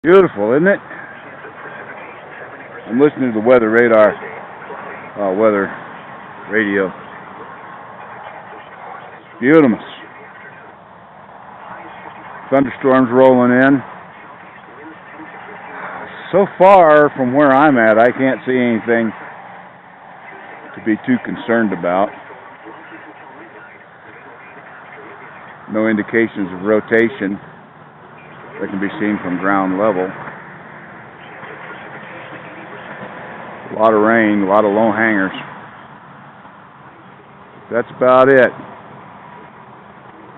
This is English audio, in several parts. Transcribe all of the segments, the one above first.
Beautiful, isn't it? I'm listening to the weather radar, weather radio. Beautiful. Thunderstorms rolling in. So far from where I'm at, I can't see anything to be too concerned about. No indications of rotation that can be seen from ground level. A lot of rain, a lot of low hangers. That's about it.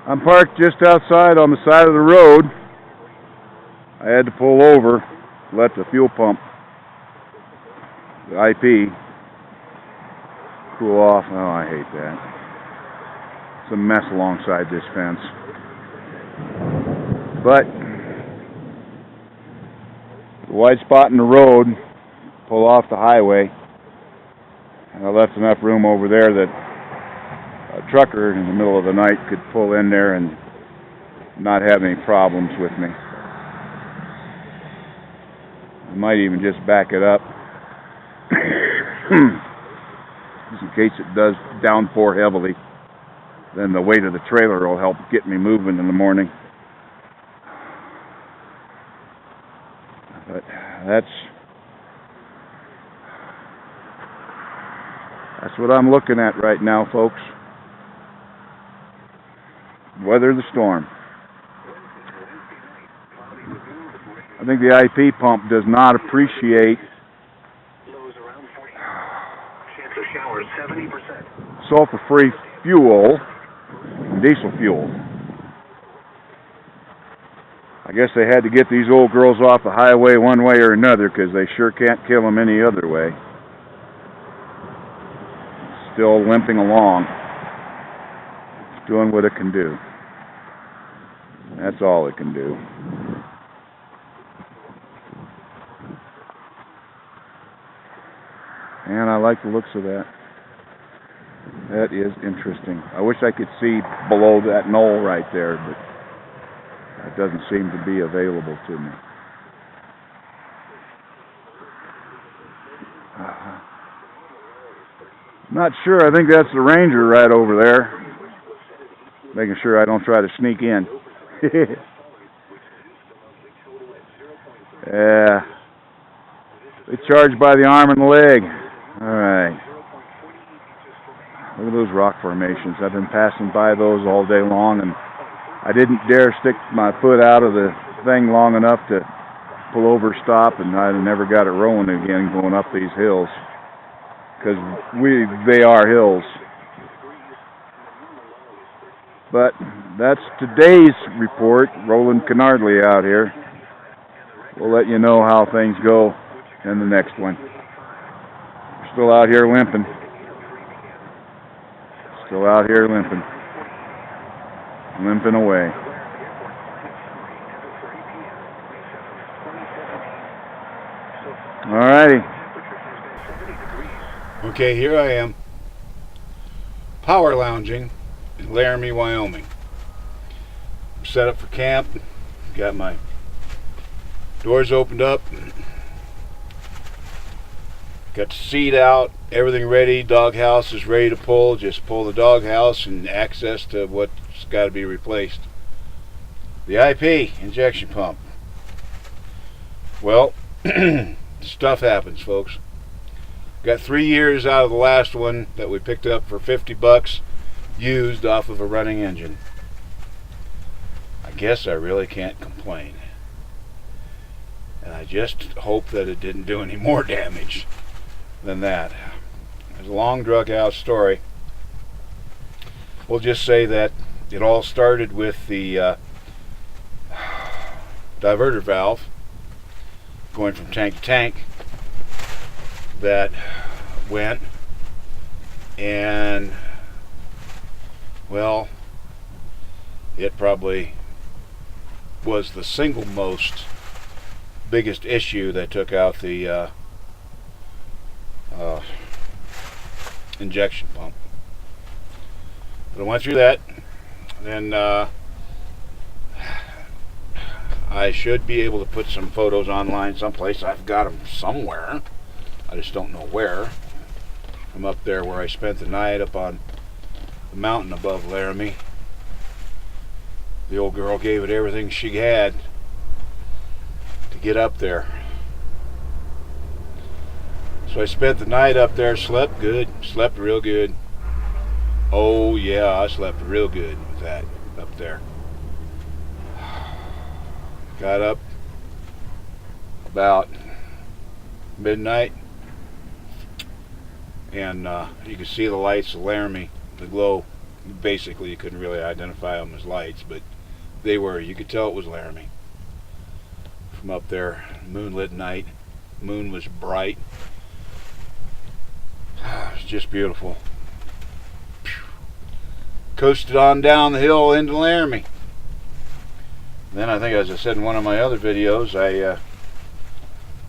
I'm parked just outside on the side of the road. I had to pull over, let the fuel pump, the IP, cool off. Oh, I hate that. It's a mess alongside this fence. But the wide spot in the road, pull off the highway, and I left enough room over there that a trucker in the middle of the night could pull in there and not have any problems with me. I might even just back it up just in case it does downpour heavily. Then the weight of the trailer will help get me moving in the morning. But that's what I'm looking at right now, folks. Weather the storm. I think the IP pump does not appreciate sulfur-free fuel, diesel fuel. I guess they had to get these old girls off the highway one way or another, because they sure can't kill them any other way. Still limping along. It's doing what it can do. That's all it can do. And I like the looks of that. That is interesting. I wish I could see below that knoll right there, but it doesn't seem to be available to me. Not sure. I think that's the ranger right over there. Making sure I don't try to sneak in. Yeah. They charge by the arm and the leg. Alright. Look at those rock formations. I've been passing by those all day long, and I didn't dare stick my foot out of the thing long enough to pull over, stop, and I never got it rolling again going up these hills. Because they are hills. But that's today's report. Roland Canardley out here. We'll let you know how things go in the next one. We're still out here limping. Still out here limping. Limping away. Alrighty. Okay, here I am, power lounging in Laramie, Wyoming. I'm set up for camp. Got my doors opened up. Got the seat out, everything ready. Doghouse is ready to pull. Just pull the doghouse and access to what's got to be replaced. The IP injection pump. Well, stuff happens, folks. Got 3 years out of the last one that we picked up for $50 used off of a running engine. I guess I really can't complain. And I just hope that it didn't do any more damage than that. It's a long drug out story. We'll just say that it all started with the diverter valve going from tank to tank that went, and well, it probably was the single most biggest issue that took out the injection pump. But I went through that. Then I should be able to put some photos online someplace. I've got them somewhere. I just don't know where. I'm up there where I spent the night up on the mountain above Laramie. The old girl gave it everything she had to get up there. So I spent the night up there, slept good, slept real good. Oh yeah, I slept real good with that up there. Got up about midnight, and you could see the lights of Laramie, the glow. Basically, you couldn't really identify them as lights, but they were. You could tell it was Laramie from up there. Moonlit night. Moon was bright. It was just beautiful. Coasted on down the hill into Laramie. Then I think, as I said in one of my other videos, I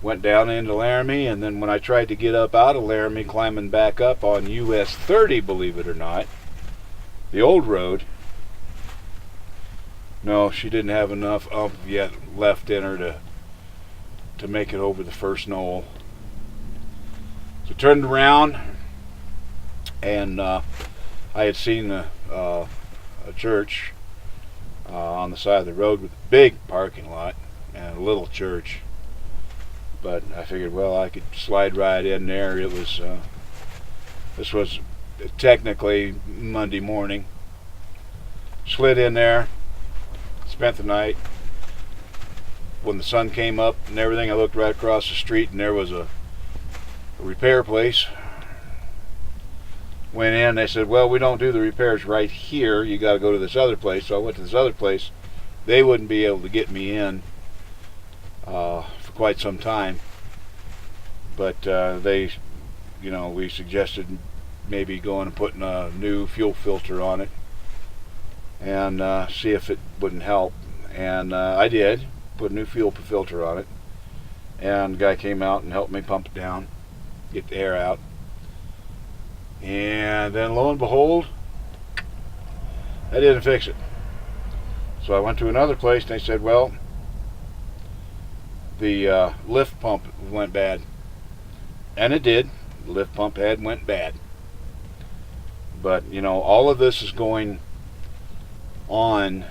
went down into Laramie, and then when I tried to get up out of Laramie, climbing back up on US 30, believe it or not, the old road, no, she didn't have enough ump yet left in her to make it over the first knoll. So turned around, and I had seen a church on the side of the road with a big parking lot and a little church. But I figured, well, I could slide right in there. It was this was technically Monday morning. Slid in there, spent the night. When the sun came up and everything, I looked right across the street, and there was a repair place. Went in, they said, well, we don't do the repairs right here, you got to go to this other place. So I went to this other place. They wouldn't be able to get me in for quite some time, but we suggested maybe going and putting a new fuel filter on it and see if it wouldn't help. And I did put a new fuel filter on it, and the guy came out and helped me pump it down, get the air out. And then lo and behold, that didn't fix it. So I went to another place, and they said, well, the lift pump went bad. And it did. The lift pump went bad. But, all of this is going on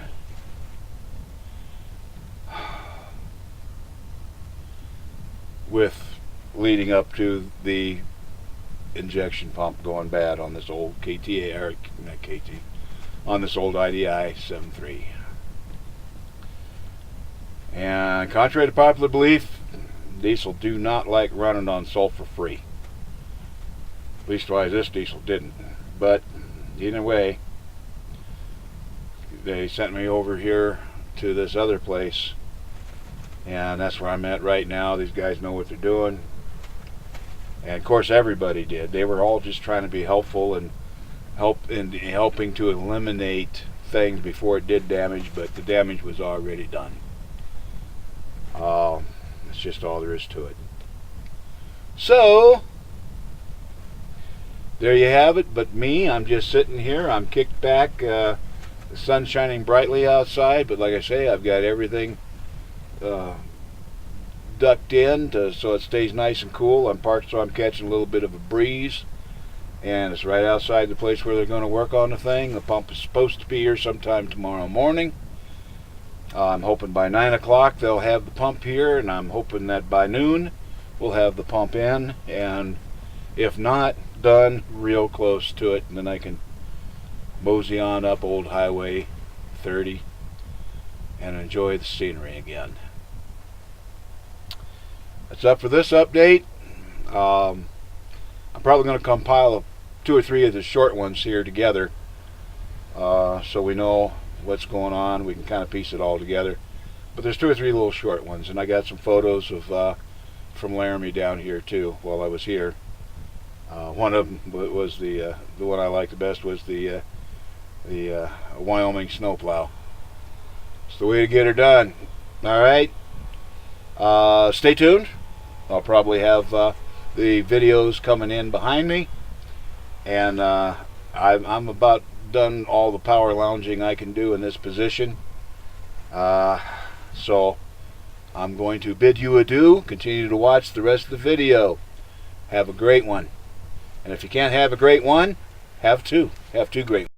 with leading up to the injection pump going bad on this old on this old IDI 7.3. And contrary to popular belief, diesel do not like running on sulfur free. Leastwise, this diesel didn't. But either way, they sent me over here to this other place, and that's where I'm at right now. These guys know what they're doing, and of course everybody did. They were all just trying to be helpful and helping to eliminate things before it did damage, but the damage was already done. That's just all there is to it. So there you have it. But me, I'm just sitting here. I'm kicked back. The sun's shining brightly outside, but like I say, I've got everything ducked in so it stays nice and cool. I'm parked so I'm catching a little bit of a breeze, and it's right outside the place where they're going to work on the thing. The pump is supposed to be here sometime tomorrow morning. I'm hoping by 9 o'clock they'll have the pump here, and I'm hoping that by noon we'll have the pump in, and if not, done real close to it, and then I can mosey on up Old Highway 30 and enjoy the scenery again. That's up for this update. I'm probably going to compile 2 or 3 of the short ones here together, so we know what's going on. We can kind of piece it all together. But there's 2 or 3 little short ones, and I got some photos of from Laramie down here too while I was here. One of them was the one I liked the best was the Wyoming snowplow. It's the way to get her done. All right. Stay tuned. I'll probably have the videos coming in behind me, and I'm about done all the power lounging I can do in this position. So I'm going to bid you adieu. Continue to watch the rest of the video. Have a great one. And if you can't have a great one, have two. Have two great ones.